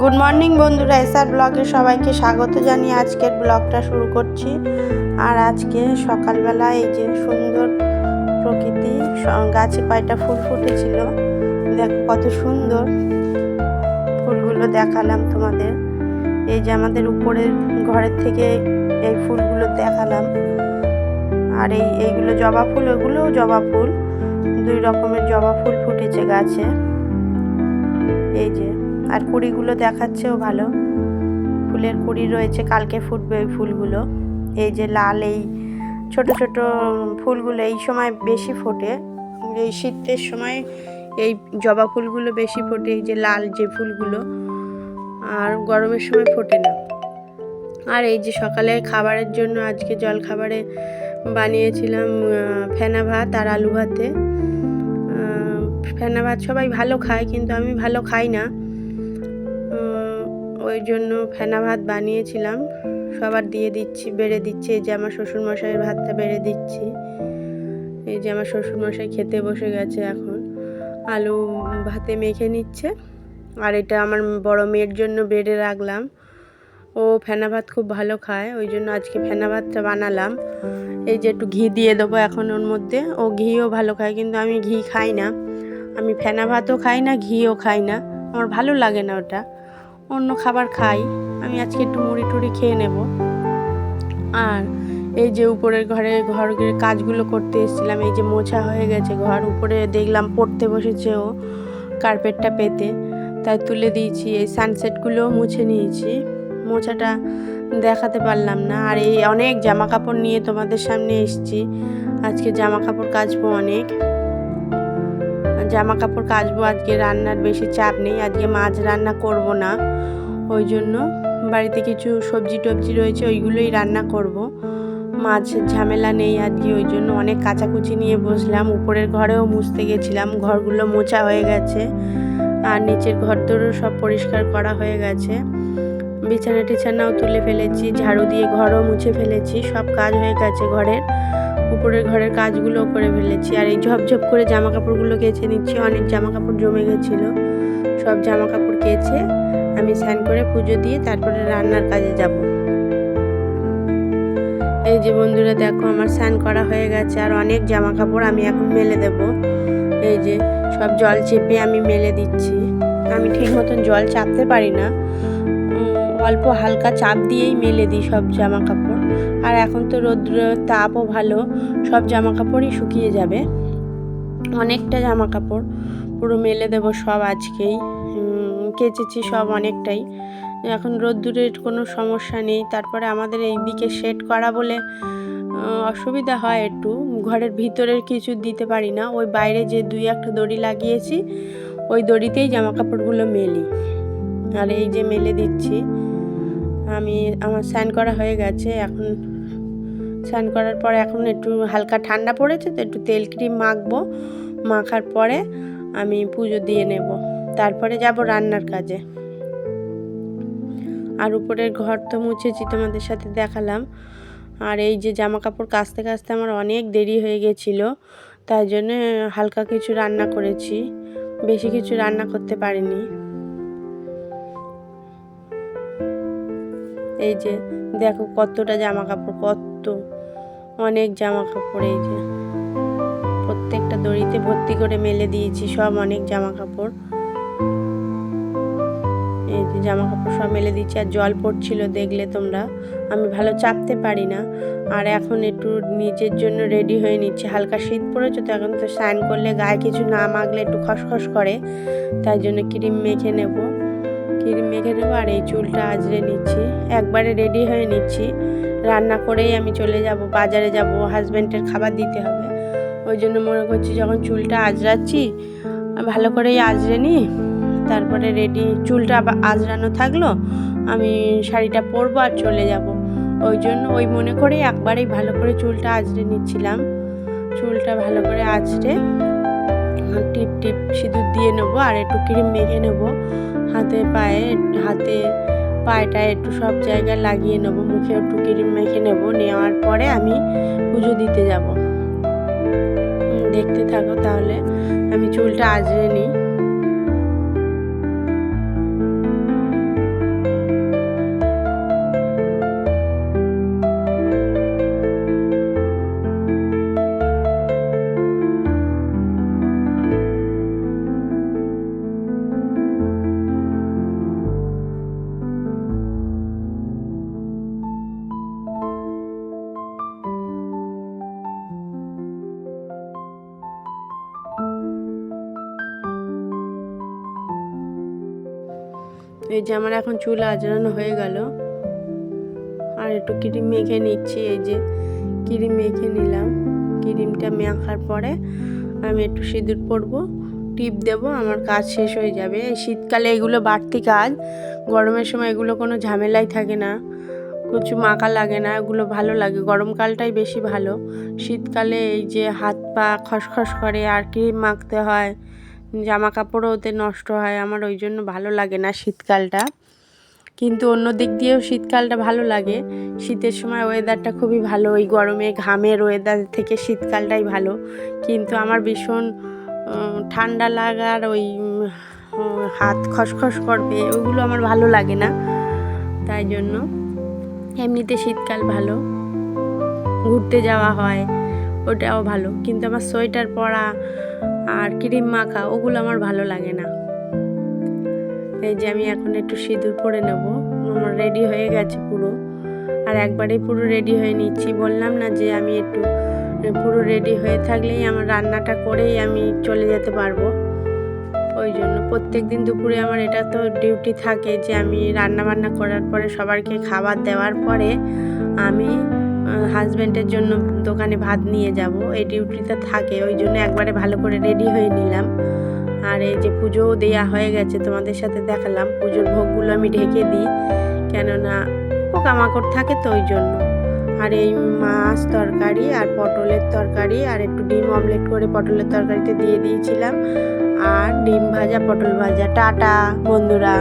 Good morning বন্ধুরা, SR ব্লগে সবাইকে স্বাগত জানিয়ে আজকের ব্লগটা শুরু করছি। আর আজকে সকালবেলা এই যে সুন্দর প্রকৃতি, গাছে কয়টা ফুল ফুটেছিল, দেখো কত সুন্দর ফুলগুলো দেখালাম তোমাদের। এই যে আমাদের উপরের ঘরের থেকে এই ফুলগুলো দেখালাম। আর এইগুলো জবা ফুল, ওগুলোও জবা ফুল, দুই রকমের জবা ফুল ফুটেছে গাছে। এই যে আর কুড়িগুলো দেখাচ্ছেও ভালো, ফুলের কুড়ি রয়েছে, কালকে ফুটবে ওই ফুলগুলো। এই যে লাল এই ছোট ছোট ফুলগুলো এই সময় বেশি ফোটে, এই শীতের সময় এই জবা ফুলগুলো বেশি ফোটে, এই যে লাল যে ফুলগুলো, আর গরমের সময় ফোটে না। আর এই যে সকালে খাবারের জন্য আজকে জল খাবারে বানিয়েছিলাম ফেনা ভাত আর আলু ভাতে। ফেনা ভাত সবাই ভালো খায়, কিন্তু আমি ভালো খাই না, ওই জন্য ফেনা ভাত বানিয়েছিলাম। সবার দিয়ে দিচ্ছি, বেড়ে দিচ্ছি। এই যে আমার শ্বশুরমশাইয়ের ভাতটা বেড়ে দিচ্ছি। এই যে আমার শ্বশুরমশাই খেতে বসে গেছে, এখন আলু ভাতে মেখে নিচ্ছে। আর এটা আমার বড় মেয়ের জন্য বেড়ে রাখলাম, ও ফেনা ভাত খুব ভালো খায়, ওই জন্য আজকে ফেনা ভাতটা বানালাম। এই যে একটু ঘি দিয়ে দেবো এখন ওর মধ্যে, ও ঘিও ভালো খায়, কিন্তু আমি ঘি খাই না। আমি ফেনা ভাতও খাই না, ঘিও খাই না, আমার ভালো লাগে না ওটা। অন্য খাবার খাই, আমি আজকে একটু মুড়ি টুড়ি খেয়ে নেব। আর এই যে উপরের ঘরের কাজগুলো করতে এসেছিলাম, এই যে মোছা হয়ে গেছে ঘর, উপরে দেখলাম পড়তে বসেছে ও কার্পেটটা পেতে, তাই তুলে দিয়েছি। এই সানসেটগুলোও মুছে নিয়েছি, মোছাটা দেখাতে পারলাম না। আর এই অনেক জামা কাপড় নিয়ে তোমাদের সামনে এসেছি, আজকে জামা কাপড় কাচবো, অনেক জামা কাপড় কাচবো। আজকে রান্নার বেশি চাপ নেই, আজকে মাছ রান্না করব না, ওই জন্য বাড়িতে কিছু সবজি টবজি রয়েছে, ওইগুলোই রান্না করব, মাছের ঝামেলা নেই আজকে, ওই জন্য অনেক কাচাকুচি নিয়ে বসলাম। উপরের ঘরেও মুছতে গেছিলাম, ঘরগুলো মোছা হয়ে গেছে, আর নিচের ঘরদোরও সব পরিষ্কার করা হয়ে গেছে। বিছানা টিছানাও তুলে ফেলেছি, ঝাড়ু দিয়ে ঘরও মুছে ফেলেছি, সব কাজ হয়ে গেছে ঘরের। উপরের ঘরের কাজগুলো করে ফেলেছি। আর এই ঝপঝপ করে জামা কাপড়গুলো কেচে নিচ্ছি, অনেক জামা কাপড় জমে গেছিলো, সব জামা কাপড় কেচে আমি স্নান করে পুজো দিয়ে তারপরে রান্নার কাজে যাব। এই যে বন্ধুরা দেখো, আমার স্নান করা হয়ে গেছে, আর অনেক জামা কাপড় আমি এখন মেলে দেব। এই যে সব জল চেপে আমি মেলে দিচ্ছি। আমি ঠিক মতন জল চাপতে পারি না, অল্প হালকা চাপ দিয়েই মেলে দিই সব জামা কাপড়। আর এখন তো রৌদ্রের তাপও ভালো, সব জামা কাপড়ই শুকিয়ে যাবে। অনেকটা জামা কাপড় পুরো মেলে দেবো সব, আজকেই কেচেছি সব অনেকটাই। এখন রোদ্দুরের কোনো সমস্যা নেই। তারপরে আমাদের এই দিকে শেড করা বলে অসুবিধা হয় একটু, ঘরের ভিতরের কিছু দিতে পারি না, ওই বাইরে যে দুই একটা দড়ি লাগিয়েছি ওই দড়িতেই জামা কাপড়গুলো মেলি। আর এই যে মেলে দিচ্ছি আমি, আমার স্নান করা হয়ে গেছে। এখন স্নান করার পরে এখন একটু হালকা ঠান্ডা পড়েছে, তো একটু তেল ক্রিম মাখবো, মাখার পরে আমি পুজো দিয়ে নেব, তারপরে যাব রান্নার কাজে। আর উপরের ঘর তো মুছেছি, তোমাদের সাথে দেখালাম। আর এই যে জামা কাপড় কাচতে কাচতে আমার অনেক দেরি হয়ে গেছিলো, তাই জন্য হালকা কিছু রান্না করেছি, বেশি কিছু রান্না করতে পারিনি। এই যে দেখো কতটা জামা কাপড়, কত অনেক জামা কাপড়, এই যে প্রত্যেকটা দড়িতে ভর্তি করে মেলে দিয়েছি সব অনেক জামা কাপড়। এই যে জামা কাপড় সব মেলে দিচ্ছি। আর জল পড়ছিল দেখলে তোমরা, আমি ভালো চাপতে পারি না। আর এখন একটু নিজের জন্য রেডি হয়ে নিচ্ছি, হালকা শীত পড়েছে তো, এখন তো স্নান করলে গায়ে কিছু না মাখলে একটু খসখস করে, তাই জন্য ক্রিম মেখে নেব। আর এই চুলটা আঁচড়ে নিচ্ছি, একবারে রেডি হয়ে নিচ্ছি। রান্না করেই আমি চলে যাব, বাজারে যাব, হাজব্যান্ডের খাবার দিতে হবে, ওই জন্য মনে করছি যখন চুলটা আঁচড়াচ্ছি ভালো করেই আঁচড়ে নিই, তারপরে রেডি, চুলটা আবার আঁচড়ানো থাকলো, আমি শাড়িটা পরবো আর চলে যাব, ওই জন্য ওই মনে করে একবারেই ভালো করে চুলটা আঁচড়ে নিচ্ছিলাম। চুলটা ভালো করে আঁচড়ে টিপ টিপ সিঁদুর দিয়ে নেবো, আর একটু ক্রিম মেখে নেবো হাতে পায়েটা একটু সব জায়গায় লাগিয়ে নেবো, মুখে একটু ক্রিম মেখে নেবো, নেওয়ার পরে আমি পুজো দিতে যাব। দেখতে থাকো তাহলে, আমি চুলটা আঁচড়ে নিই। এই যে আমার এখন চুল আঁচড়ানো হয়ে গেল, আর একটু ক্রিম মেখে নিচ্ছি। এই যে ক্রিম মেখে নিলাম, ক্রিমটা মাখার পরে আমি একটু সিঁদুর পরবো, টিপ দেবো, আমার কাজ শেষ হয়ে যাবে। এই শীতকালে এগুলো বাড়তি কাজ, গরমের সময় এগুলো কোনো ঝামেলাই থাকে না, কিছু মাখা লাগে না, এগুলো ভালো লাগে। গরমকালটাই বেশি ভালো, শীতকালে এই যে হাত পা খসখস করে আর ক্রিম মাখতে হয়, জামা কাপড়ও ওতে নষ্ট হয়, আমার ওই জন্য ভালো লাগে না শীতকালটা। কিন্তু অন্য দিক দিয়েও শীতকালটা ভালো লাগে, শীতের সময় ওয়েদারটা খুবই ভালো, ওই গরমে ঘামের ওয়েদার থেকে শীতকালটাই ভালো। কিন্তু আমার ভীষণ ঠান্ডা লাগার ওই হাত খসখস করবে ওইগুলো আমার ভালো লাগে না, তাই জন্য এমনিতে শীতকাল ভালো, ঘুরতে যাওয়া হয় ওটাও ভালো, কিন্তু আমার সোয়েটার পরা আর ক্রিম মাখা ওগুলো আমার ভালো লাগে না। এই যে আমি এখন একটু সিঁদুর পরে নেব, আমার রেডি হয়ে গেছে পুরো, আর একবারেই পুরো রেডি হয়ে নিচ্ছি। বললাম না যে আমি একটু পুরো রেডি হয়ে থাকলেই আমার রান্নাটা করেই আমি চলে যেতে পারবো, ওই জন্য প্রত্যেক দিন দুপুরে আমার এটা তো ডিউটি থাকে যে আমি রান্না বান্না করার পরে সবাইকে খাবার দেওয়ার পরে আমি হাজব্যান্ডের জন্য দোকানে ভাত নিয়ে যাব, এই ডিউটিটা থাকে, ওই জন্য একবারে ভালো করে রেডি হয়ে নিলাম। আর এই যে পুজোও দেওয়া হয়ে গেছে, তোমাদের সাথে দেখালাম, পুজোর ভোগগুলো আমি ঢেকে দিই, কেননা পোকামাকড় থাকে তো ওই জন্য। আর এই মাছ তরকারি আর পটলের তরকারি আর একটু ডিম অমলেট করে পটলের তরকারিতে দিয়ে দিয়েছিলাম, আর ডিম ভাজা পটল ভাজা। টাটা বন্ধুরা।